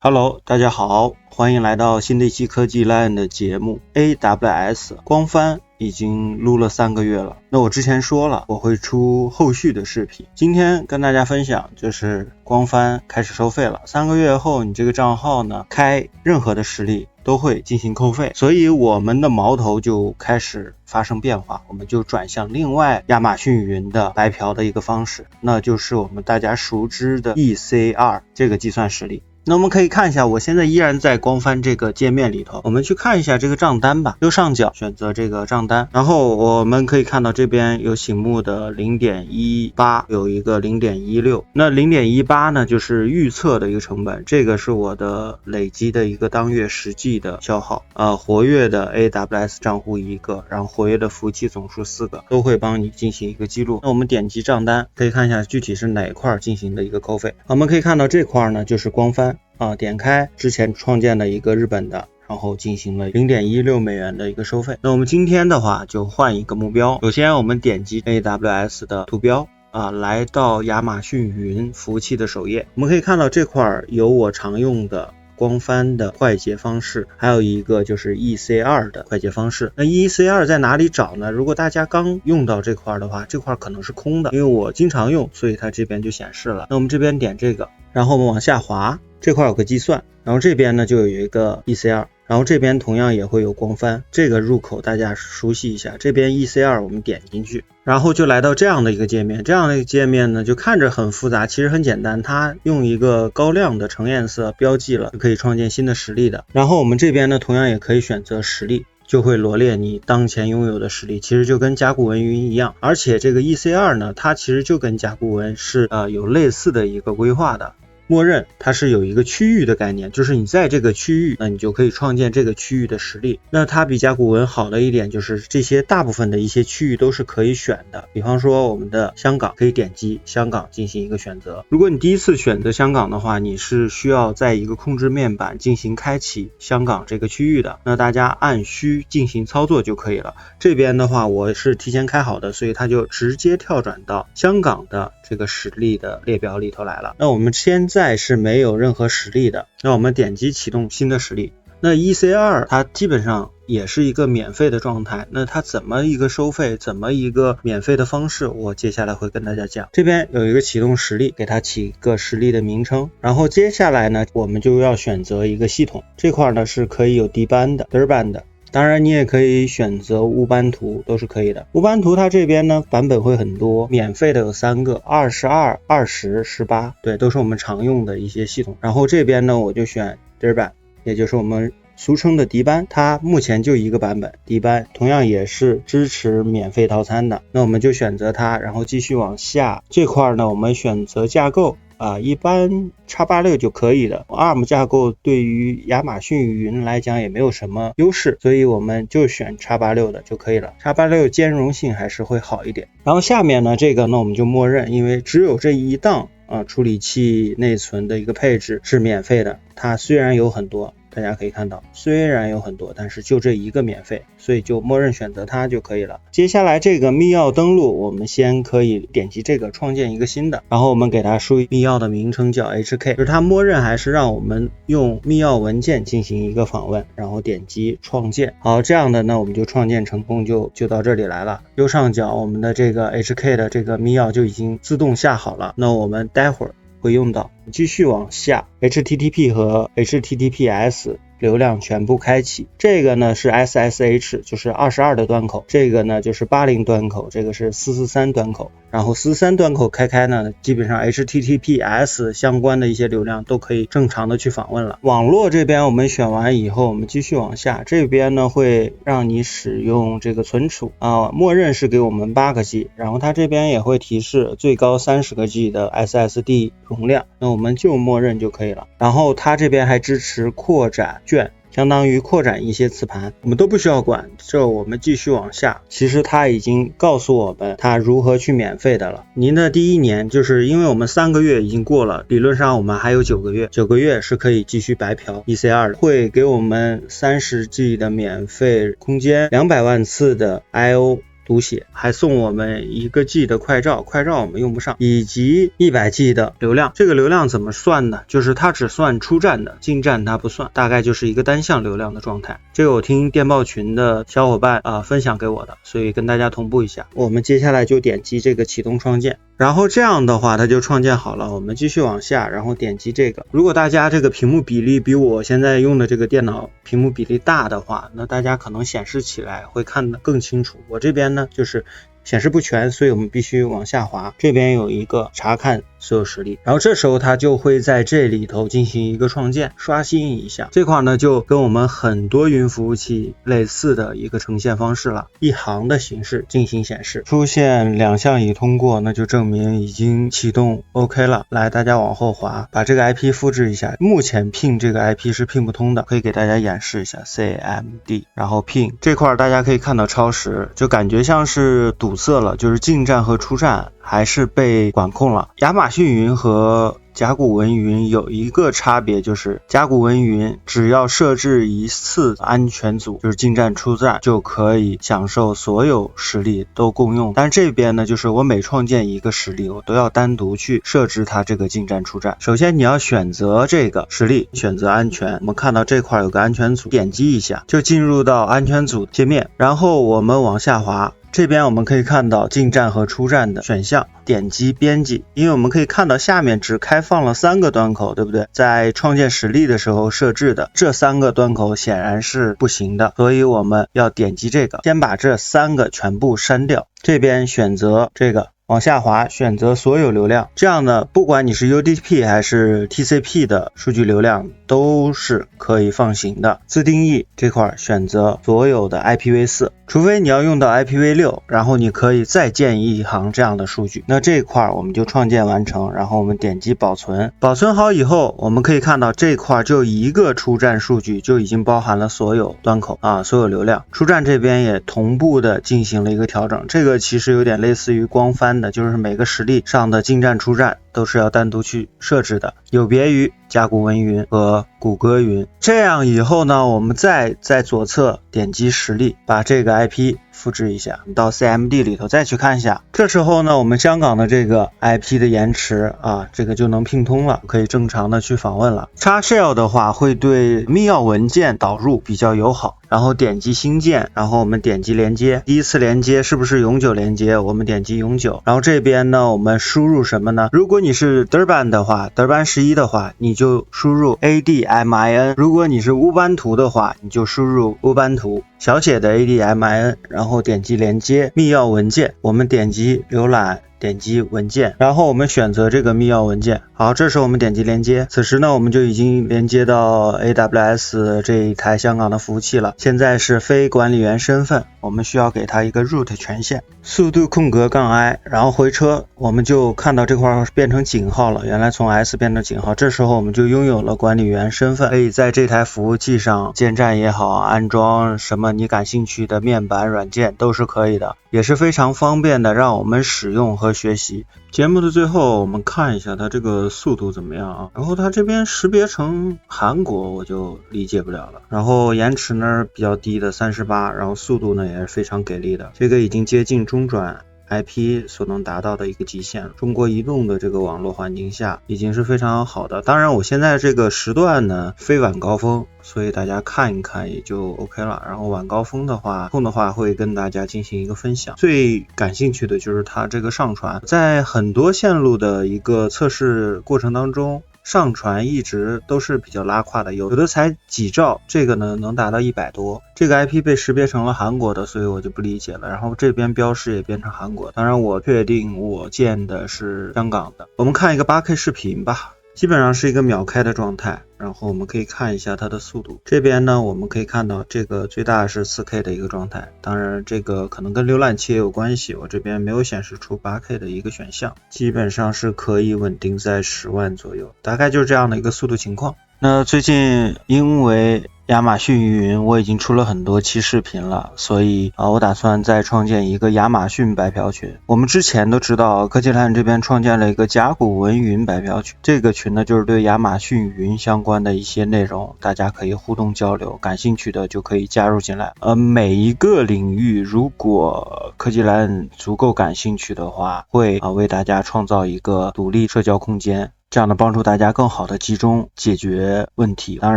Hello， 大家好，欢迎来到新的一期科技 Line 的节目。AWS 光帆已经录了3个月了，那我之前说了我会出后续的视频，今天跟大家分享就是光帆开始收费了，3个月后你这个账号呢开任何的实例都会进行扣费，所以我们的矛头就开始发生变化，我们就转向另外亚马逊云的白嫖的一个方式，那就是我们大家熟知的 ECR 这个计算实例。那我们可以看一下，我现在依然在光帆这个界面里头，我们去看一下这个账单吧，右上角选择这个账单，然后我们可以看到这边有醒目的 0.18 有一个 0.16， 那 0.18 呢就是预测的一个成本，这个是我的累积的一个当月实际的消耗，活跃的 AWS 账户1个，然后活跃的服务器总数4个，都会帮你进行一个记录。那我们点击账单可以看一下具体是哪一块进行的一个扣费，我们可以看到这块呢就是光帆点开之前创建的一个日本的，然后进行了 0.16 美元的一个收费。那我们今天的话就换一个目标，首先我们点击 AWS 的图标来到亚马逊云服务器的首页，我们可以看到这块有我常用的光帆的快捷方式，还有一个就是 ECR 的快捷方式。那 ECR 在哪里找呢？如果大家刚用到这块的话，这块可能是空的，因为我经常用，所以它这边就显示了。那我们这边点这个，然后我们往下滑，这块有个计算，然后这边呢就有一个 ECR， 然后这边同样也会有光帆，这个入口大家熟悉一下，这边 ECR 我们点进去，然后就来到这样的一个界面，这样的一个界面呢就看着很复杂，其实很简单，它用一个高亮的橙颜色标记了，就可以创建新的实例的。然后我们这边呢同样也可以选择实例，就会罗列你当前拥有的实例，其实就跟甲骨文云一样，而且这个 ECR 呢它其实就跟甲骨文是有类似的一个规划的，默认它是有一个区域的概念，就是你在这个区域，那你就可以创建这个区域的实例。那它比甲骨文好的一点就是这些大部分的一些区域都是可以选的，比方说我们的香港可以点击香港进行一个选择。如果你第一次选择香港的话，你是需要在一个控制面板进行开启香港这个区域的，那大家按需进行操作就可以了。这边的话我是提前开好的，所以它就直接跳转到香港的这个实例的列表里头来了。那我们现在是没有任何实例的，那我们点击启动新的实例。那 ECR 它基本上也是一个免费的状态，那它怎么一个收费，怎么一个免费的方式，我接下来会跟大家讲。这边有一个启动实例，给它起一个实例的名称，然后接下来呢我们就要选择一个系统，这块呢是可以有低班的 Durban 的，当然你也可以选择乌班图，都是可以的。乌班图它这边呢版本会很多，免费的有3个，22、20、18，对，都是我们常用的一些系统。然后这边呢我就选 Durban， 也就是我们俗称的低班，它目前就一个版本低班，同样也是支持免费套餐的，那我们就选择它，然后继续往下。这块呢我们选择架构一般 X86 就可以的， ARM 架构对于亚马逊云来讲也没有什么优势，所以我们就选 X86 的就可以了， X86 兼容性还是会好一点。然后下面呢这个呢我们就默认，因为只有这一档处理器内存的一个配置是免费的，它虽然有很多，大家可以看到虽然有很多，但是就这一个免费，所以就默认选择它就可以了。接下来这个密钥登录，我们先可以点击这个创建一个新的，然后我们给它输入密钥的名称叫 HK， 就是它默认还是让我们用密钥文件进行一个访问，然后点击创建。好，这样的呢我们就创建成功，就到这里来了。右上角我们的这个 HK 的这个密钥就已经自动下好了，那我们待会儿会用到。继续往下， HTTP 和 HTTPS 流量全部开启，这个呢是 SSH， 就是22的端口，这个呢就是80端口，这个是443端口，然后443端口开呢，基本上 HTTPS 相关的一些流量都可以正常的去访问了。网络这边我们选完以后，我们继续往下，这边呢会让你使用这个存储默认是给我们8个 G， 然后它这边也会提示最高30个 G 的 SSD 容量，那我们就默认就可以了。然后它这边还支持扩展卷，相当于扩展一些磁盘，我们都不需要管。这我们继续往下，其实它已经告诉我们它如何去免费的了。您的第1年，就是因为我们3个月已经过了，理论上我们还有9个月，9个月是可以继续白嫖 ECR 的，会给我们30G 的免费空间，200万次的 IO 读写，还送我们1G 的快照，快照我们用不上，以及100G 的流量。这个流量怎么算呢？就是它只算出站的，进站它不算，大概就是一个单向流量的状态。这个我听电报群的小伙伴分享给我的，所以跟大家同步一下。我们接下来就点击这个启动创建，然后这样的话它就创建好了。我们继续往下，然后点击这个。如果大家这个屏幕比例比我现在用的这个电脑屏幕比例大的话，那大家可能显示起来会看得更清楚。我这边呢就是显示不全，所以我们必须往下滑，这边有一个查看所有实例，然后这时候它就会在这里头进行一个创建，刷新一下。这块呢就跟我们很多云服务器类似的一个呈现方式了，一行的形式进行显示，出现2项已通过，那就证明已经启动 OK 了。来，大家往后滑，把这个 IP 复制一下，目前 ping 这个 IP 是 ping 不通的，可以给大家演示一下 CMD， 然后 ping 这块大家可以看到超时，就感觉像是堵塞了，就是进站和出站还是被管控了。亚马逊云和甲骨文云有一个差别，就是甲骨文云只要设置一次安全组，就是进站出站，就可以享受所有实例都共用。但这边呢，就是我每创建一个实例，我都要单独去设置它这个进站出站。首先你要选择这个实例，选择安全，我们看到这块有个安全组，点击一下就进入到安全组界面，然后我们往下滑，这边我们可以看到进站和出站的选项，点击编辑，因为我们可以看到下面只开放了3个端口，对不对？在创建实例的时候设置的这3个端口显然是不行的，所以我们要点击这个，先把这3个全部删掉，这边选择这个，往下滑选择所有流量，这样呢不管你是 UDP 还是 TCP 的数据流量都是可以放行的。自定义这块选择所有的 IPv4， 除非你要用到 IPv6， 然后你可以再建一行这样的数据。那这块我们就创建完成，然后我们点击保存，保存好以后我们可以看到这块就一个出站数据就已经包含了所有端口所有流量。出站这边也同步的进行了一个调整，这个其实有点类似于光帆的，就是每个实例上的进站出站都是要单独去设置的，有别于甲骨文云和谷歌云。这样以后呢，我们再在左侧点击实例，把这个 IP 复制一下，到 CMD 里头再去看一下。这时候呢，我们香港的这个 IP 的延迟这个就能拼通了，可以正常的去访问了。XShell 的话会对密钥文件导入比较友好，然后点击新建，然后我们点击连接，第一次连接是不是永久连接，我们点击永久。然后这边呢我们输入什么呢？如果你是 Durban 的话， Durban 11的话，你就输入 ADMIN， 如果你是乌班图的话，你就输入乌班图小写的 ADMIN， 然后点击连接密钥文件，我们点击浏览，点击文件，然后我们选择这个密钥文件。好，这时候我们点击连接，此时呢我们就已经连接到 AWS 这一台香港的服务器了。现在是非管理员身份，我们需要给它一个 root 权限，速度空格杠 I， 然后回车，我们就看到这块变成井号了，原来从 S 变成井号，这时候我们就拥有了管理员身份，可以在这台服务器上建站也好，安装什么你感兴趣的面板软件都是可以的，也是非常方便的让我们使用和学习。节目的最后我们看一下它这个速度怎么样然后它这边识别成韩国我就理解不了了，然后延迟呢比较低的38，然后速度呢也是非常给力的，这个已经接近中转IP 所能达到的一个极限了。中国移动的这个网络环境下已经是非常好的，当然我现在这个时段呢非晚高峰，所以大家看一看也就 OK 了，然后晚高峰的话会跟大家进行一个分享。最感兴趣的就是它这个上传，在很多线路的一个测试过程当中，上传一直都是比较拉胯的，有的才几兆，这个呢能达到100多。这个 IP 被识别成了韩国的，所以我就不理解了，然后这边标识也变成韩国，当然我确定我建的是香港的。我们看一个 8K 视频吧，基本上是一个秒开的状态，然后我们可以看一下它的速度。这边呢我们可以看到这个最大是 4K 的一个状态，当然这个可能跟浏览器也有关系，我这边没有显示出 8K 的一个选项，基本上是可以稳定在10万左右，大概就是这样的一个速度情况。那最近因为亚马逊云我已经出了很多期视频了，所以我打算再创建一个亚马逊白嫖群。我们之前都知道科技烂这边创建了一个甲骨文云白嫖群，这个群呢就是对亚马逊云相关的一些内容，大家可以互动交流，感兴趣的就可以加入进来。每一个领域如果科技烂足够感兴趣的话，会为大家创造一个独立社交空间，这样的帮助大家更好的集中解决问题。当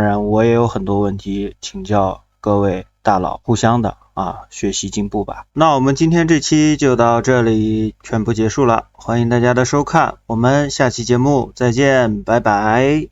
然我也有很多问题请教各位大佬，互相的学习进步吧。那我们今天这期就到这里全部结束了，欢迎大家的收看，我们下期节目再见，拜拜。